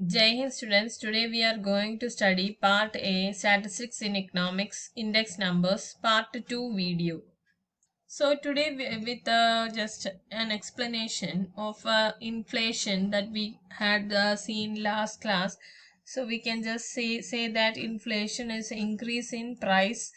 Jai Hind students, today we are going to study Part A Statistics in Economics Index Numbers Part 2 video. So today with just an explanation of inflation that we had seen last class. So we can just say that inflation is increase in price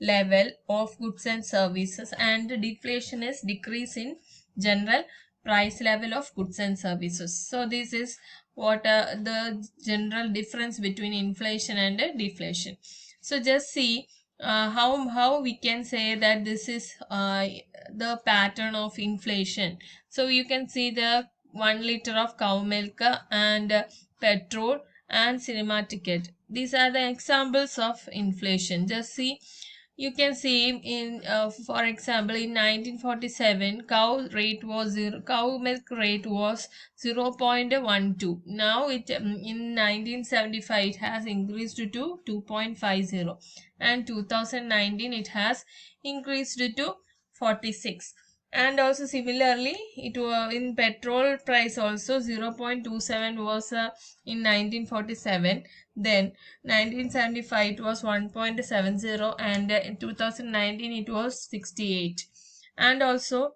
level of goods and services, and deflation is decrease in general price level of goods and services. So this is what the general difference between inflation and deflation. So just see how we can say that this is the pattern of inflation. So you can see the 1 liter of cow milk and petrol and cinema ticket. These are the examples of inflation. Just see, you can see in for example in 1947 cow milk rate was 0.12. Now it in 1975 it has increased to 2.50, and 2019 it has increased to 46. And also similarly it was in petrol price also 0.27 was in 1947, then 1975 it was 1.70, and in 2019 it was 68. And also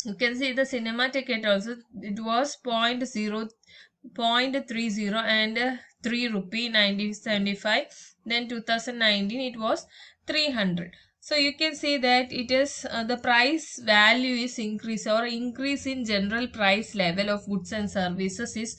you can see the cinema ticket also, it was 0.30 and 3 rupee 1975, then 2019 it was 300. So you can see that it is the price value is increase, or increase in general price level of goods and services is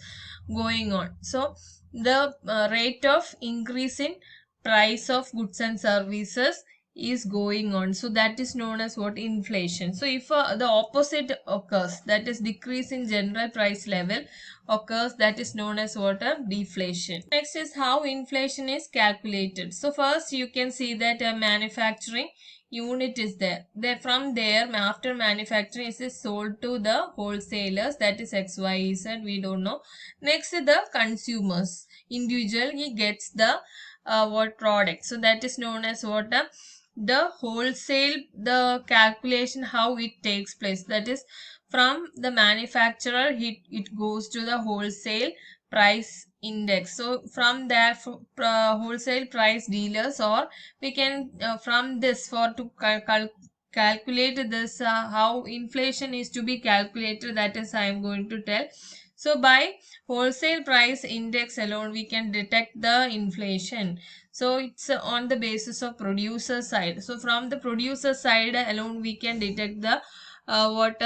going on. So the rate of increase in price of goods and services is going on, so that is known as what? Inflation. So if the opposite occurs, that is decrease in general price level occurs, that is known as what? Deflation. Next is how inflation is calculated. So first you can see that a manufacturing unit is there. From there, after manufacturing, it is sold to the wholesalers, that is X, Y, Z, we don't know. Next, the consumers, individual, he gets the what product. So that is known as what? The wholesale, the calculation how it takes place, that is from the manufacturer it goes to the wholesale price index. So from there wholesale price dealers, or we can from this for to calculate this how inflation is to be calculated, that is I am going to tell. So by wholesale price index alone we can detect the inflation. So it's on the basis of producer side. So from the producer side alone we can detect the what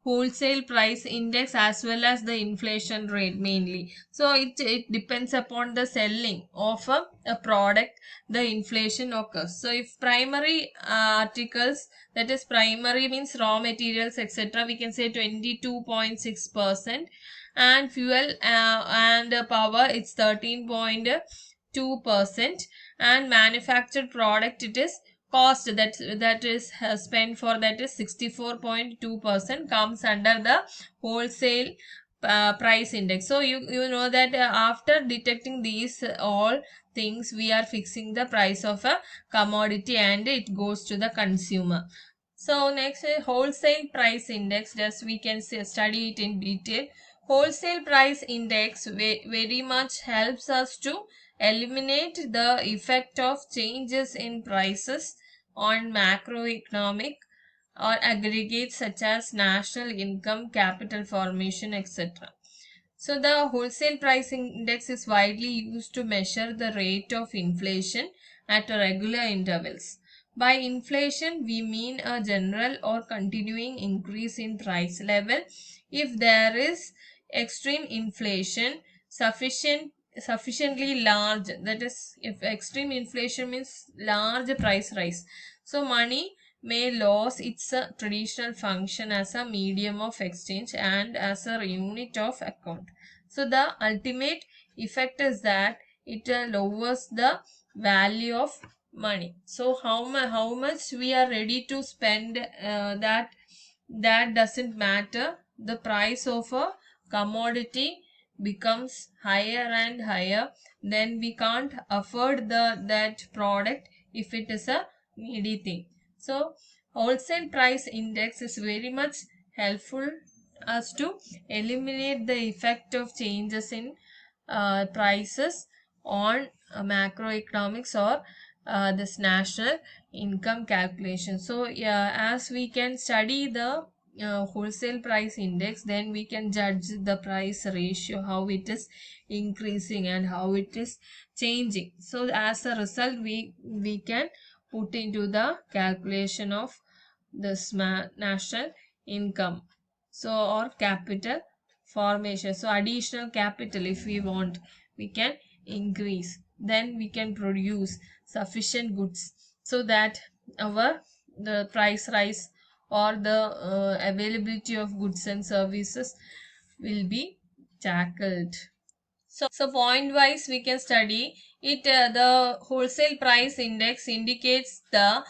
wholesale price index as well as the inflation rate mainly. So it depends upon the selling of a product, the inflation occurs. So if primary articles, that is primary means raw materials etc., we can say 22.6%, and fuel and power it's 13.2%, and manufactured product it is cost that is spent for, that is 64.2%, comes under the wholesale price index. So you know that after detecting these all things, we are fixing the price of a commodity and it goes to the consumer. So next wholesale price index, just we can study it in detail. Wholesale price index very much helps us to eliminate the effect of changes in prices on macroeconomic or aggregates such as national income, capital formation, etc. So the wholesale price index is widely used to measure the rate of inflation at regular intervals. By inflation, we mean a general or continuing increase in price level. If there is extreme inflation, sufficiently large, that is if extreme inflation means large price rise, so money may lose its traditional function as a medium of exchange and as a unit of account. So the ultimate effect is that it lowers the value of money. So how much we are ready to spend, that doesn't matter. The price of a commodity becomes higher and higher, then we can't afford that product if it is a needy thing. So wholesale price index is very much helpful us to eliminate the effect of changes in prices on macroeconomics or this national income calculation. So yeah, as we can study the wholesale price index, then we can judge the price ratio, how it is increasing and how it is changing. So as a result, we can put into the calculation of this national income, so or capital formation. So additional capital, if we want, we can increase, then we can produce sufficient goods so that our the price rise or the availability of goods and services will be tackled. So point wise we can study it. The wholesale price index indicates the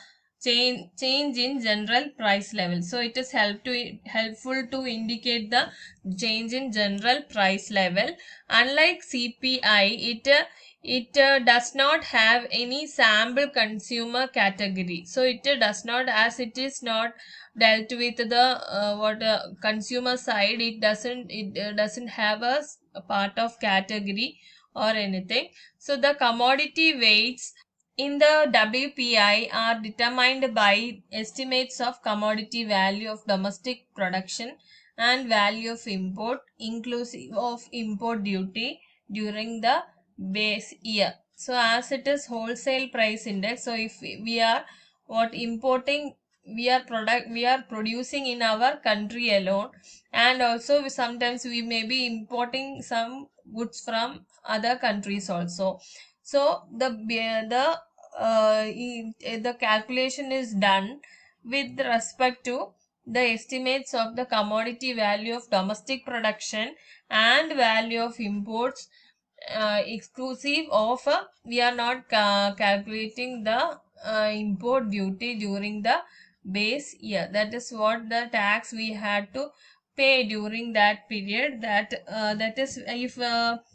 change in general price level. So it is helpful to indicate the change in general price level. Unlike CPI, it does not have any sample consumer category. So it does not, as it is not dealt with the consumer side, it doesn't have a part of category or anything. So the commodity weights in the WPI are determined by estimates of commodity value of domestic production and value of import inclusive of import duty during the base year. So as it is wholesale price index, so if we are what importing, we are producing in our country alone, and also sometimes we may be importing some goods from other countries also. So the calculation is done with respect to the estimates of the commodity value of domestic production and value of imports exclusive of we are not calculating the import duty during the base year. That is what the tax we had to pay during that period. That is if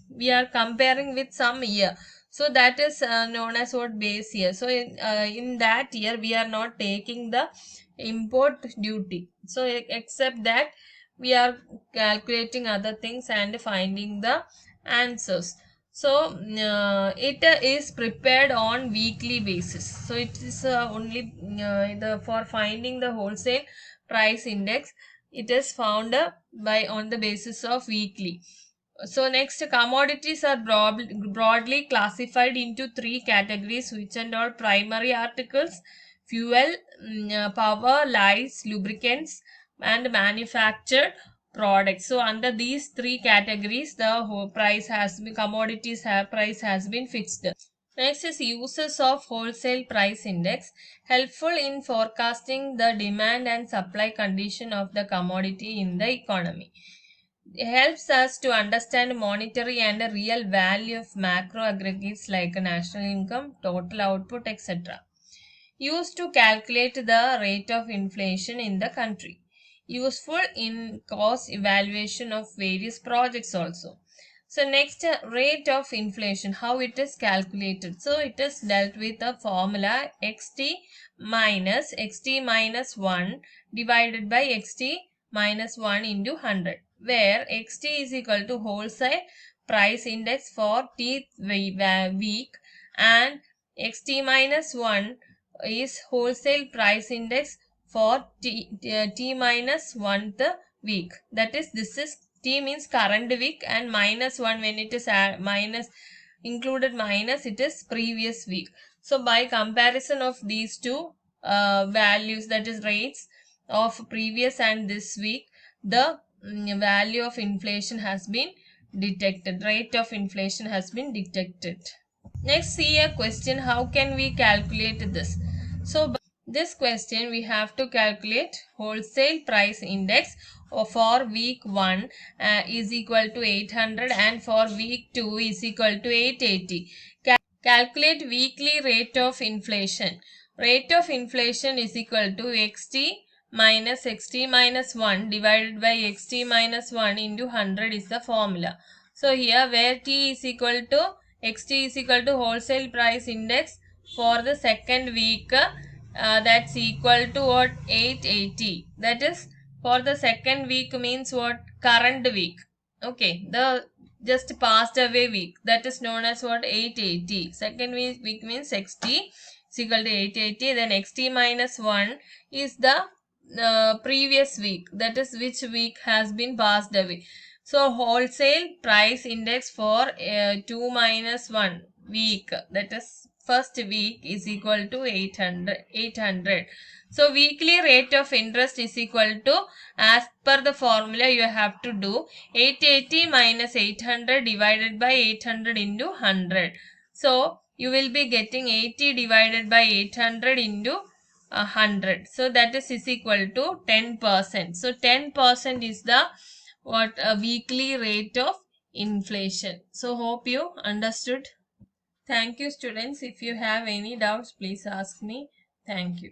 we are comparing with some year, so that is known as what base year. So in that year we are not taking the import duty. So except that we are calculating other things and finding the answers. So it is prepared on weekly basis. So it is only the for finding the wholesale price index, it is found by on the basis of weekly. So next, commodities are broadly classified into three categories, which are all primary articles, fuel, power, lights, lubricants, and manufactured products. So under these three categories, the whole commodities price has been fixed. Next is uses of wholesale price index, helpful in forecasting the demand and supply condition of the commodity in the economy. It helps us to understand monetary and real value of macro aggregates like national income, total output, etc. Used to calculate the rate of inflation in the country. Useful in cost evaluation of various projects also. So next, rate of inflation, how it is calculated. So it is dealt with a formula xt minus 1 divided by xt minus 1 into 100, where xt is equal to wholesale price index for t week and xt minus 1 is wholesale price index for t minus 1th week. That is, this is t means current week, and minus 1 when it is minus included minus, it is previous week. So by comparison of these two values, that is rates of previous and this week, the value of inflation has been detected, rate of inflation has been detected. Next, see a question, how can we calculate this? So this question we have to calculate wholesale price index for week 1 is equal to 800 and for week 2 is equal to 880. Calculate weekly rate of inflation. Rate of inflation is equal to xt minus 1 divided by xt minus 1 into 100 is the formula. So here where t is equal to xt is equal to wholesale price index for the second week, that's equal to what, 880. That is for the second week means what, current week. Okay, just passed away week, that is known as what? 880. Second week means XT is equal to 880. Then XT minus 1 is the previous week, that is which week has been passed away. So wholesale price index for 2 minus 1 week, that is first week, is equal to 800. So weekly rate of interest is equal to, as per the formula you have to do 880 minus 800 divided by 800 into 100. So you will be getting 80 divided by 800 into 100. So that is equal to 10%. So 10% is the what a weekly rate of inflation. So hope you understood. Thank you students. If you have any doubts, please ask me. Thank you.